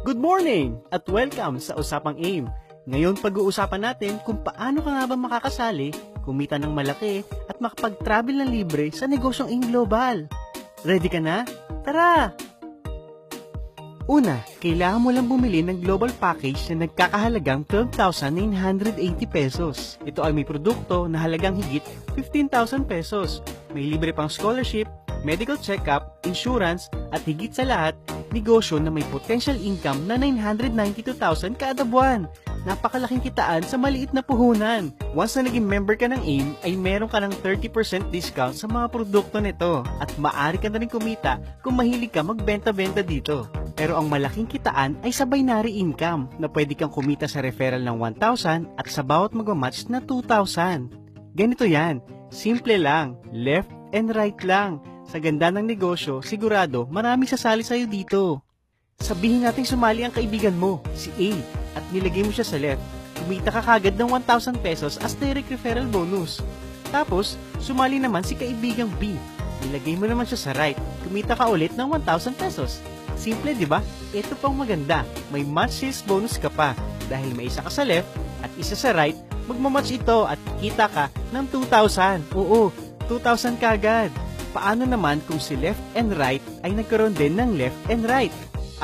Good morning at welcome sa Usapang AIM. Ngayon pag-uusapan natin kung paano ka nga ba makakasali, kumita ng malaki at makapag-travel ng libre sa negosyong AIM Global. Ready ka na? Tara! Una, kailangan mo lang bumili ng global package na nagkakahalagang 12,980 pesos. Ito ay may produkto na halagang higit 15,000 pesos. May libre pang scholarship, medical check-up, insurance, at higit sa lahat, negosyo na may potential income na 992,000 kada buwan. Napakalaking kitaan sa maliit na puhunan. Once na naging member ka ng AIM, ay meron ka ng 30% discount sa mga produkto nito at maaari ka na rin kumita kung mahilig ka magbenta-benta dito. Pero ang malaking kitaan ay sa binary income na pwede kang kumita sa referral ng 1,000 at sa bawat magmamatch na 2,000. Ganito yan, simple lang, left and right lang. Sa ganda ng negosyo, sigurado marami sasali sa'yo dito. Sabihin natin sumali ang kaibigan mo, si A, at nilagay mo siya sa left. Kumita ka kagad ng 1,000 pesos as direct referral bonus. Tapos, sumali naman si kaibigang B. Nilagay mo naman siya sa right. Kumita ka ulit ng 1,000 pesos. Simple, di ba? Ito pang maganda. May match sales bonus ka pa. Dahil may isa ka sa left at isa sa right, magmamatch ito at kikita ka ng 2,000. Oo, 2,000 kagad. Paano naman kung si left and right ay nagkaroon din ng left and right?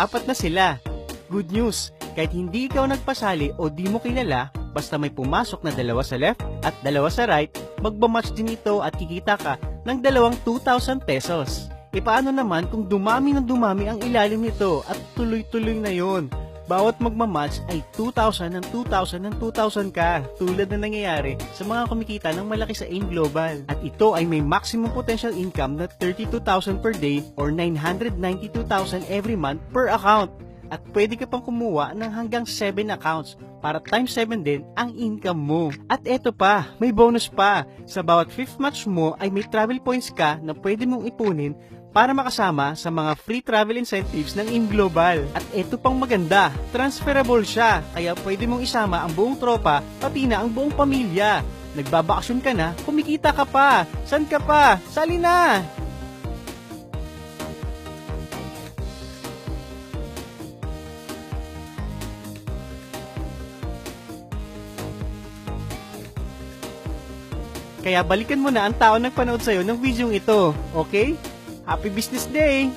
Apat na sila. Good news, kahit hindi ikaw nagpasali o di mo kilala, basta may pumasok na dalawa sa left at dalawa sa right, magmamatch din ito at kikita ka ng dalawang 2,000 pesos. E paano naman kung dumami ng dumami ang ilalim nito at tuloy-tuloy na yon? Bawat magmamatch ay 2,000 ng 2,000 ng 2,000 ka, tulad na nangyayari sa mga kumikita ng malaki sa AIM Global. At ito ay may maximum potential income na 32,000 per day or 992,000 every month per account. At pwede ka pang kumuha ng hanggang 7 accounts para times 7 din ang income mo. At eto pa, may bonus pa. Sa bawat 5th match mo ay may travel points ka na pwede mong ipunin para makasama sa mga free travel incentives ng AIM Global. At eto pang maganda, transferable siya, kaya pwede mong isama ang buong tropa, pati na ang buong pamilya. Nagbabakasyon ka na, kumikita ka pa. San ka pa? Sali na! Kaya balikan mo na ang tao nagpanood sa'yo ng video ito, okay? Happy Business Day!